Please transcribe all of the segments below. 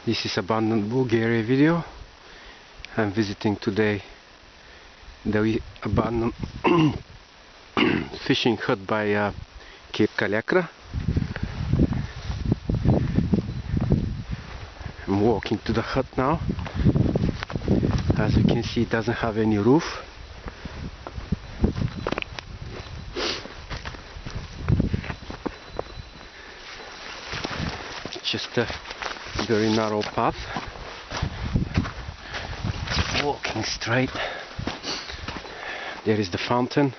This is abandoned Bulgaria video. I'm visiting today the abandoned fishing hut by Cape Kaliakra. I'm walking to the hut now. As you can see, it doesn't have any roof. It's just a very narrow path. Walking straight. There is the fountain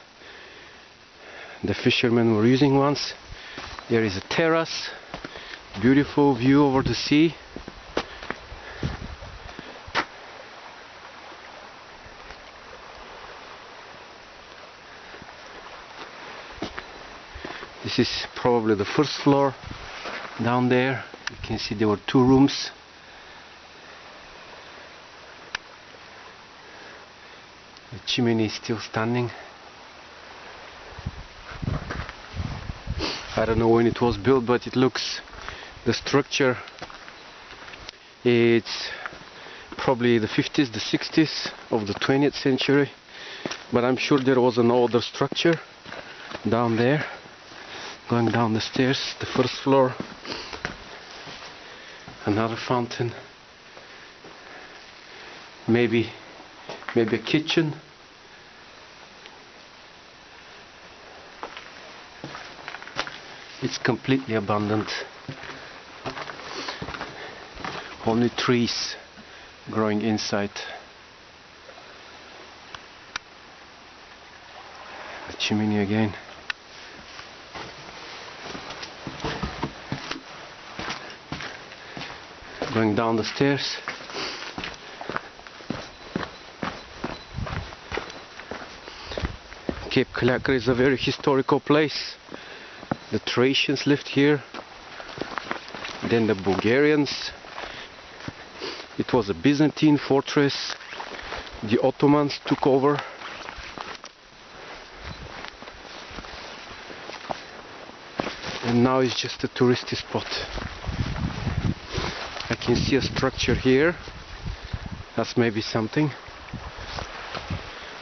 the fishermen were using once. There is a terrace, beautiful view over the sea. This is probably the first floor. Down there you can see there were two rooms. The chimney is still standing. I don't know when it was built, but it looks, the structure, it's probably the 50s, the 60s of the 20th century, but I'm sure there was an older structure down there. Going down the stairs, the first floor, another fountain, maybe a kitchen. It's completely abandoned. Only trees growing inside. The chimney again. Going down the stairs. Cape Kaliakra is a very historical place. The Thracians lived here, then the Bulgarians. It was a Byzantine fortress. The Ottomans took over. And now it's just a touristy spot. I can see a structure here. That's maybe something.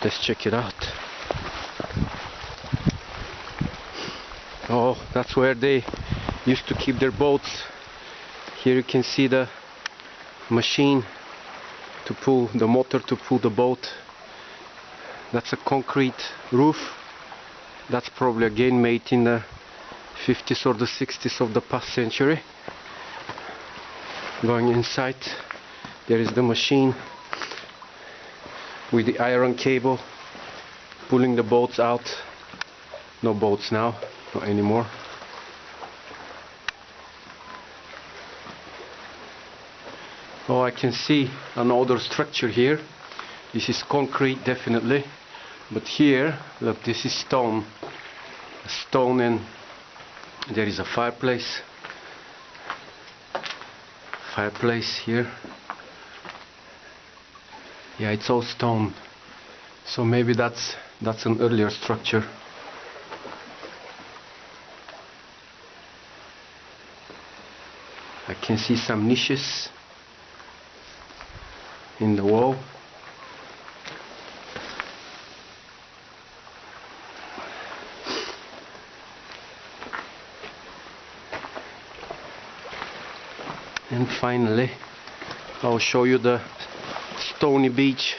Let's check it out. Oh, that's where they used to keep their boats. Here you can see the machine to pull the motor to pull the boat. That's a concrete roof. That's probably again made in the 50s or the 60s of the past century. Going inside, there is the machine with the iron cable pulling the boats out. No boats now, not anymore. Oh, I can see an older structure here. This is concrete definitely, but here, look, this is stone. Stone, and there is a fireplace. Fireplace here. Yeah, it's all stone. So maybe that's an earlier structure. I can see some niches in the wall. And finally, I'll show you the stony beach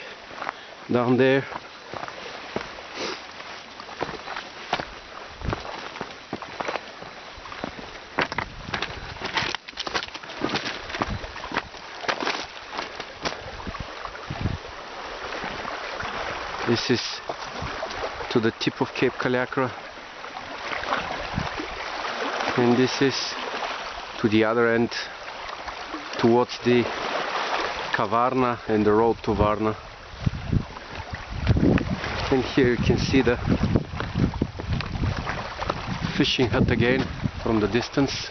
down there. This is to the tip of Cape Kaliakra, and this is to the other end, towards the Kavarna and the road to Varna. And here you can see the fishing hut again from the distance.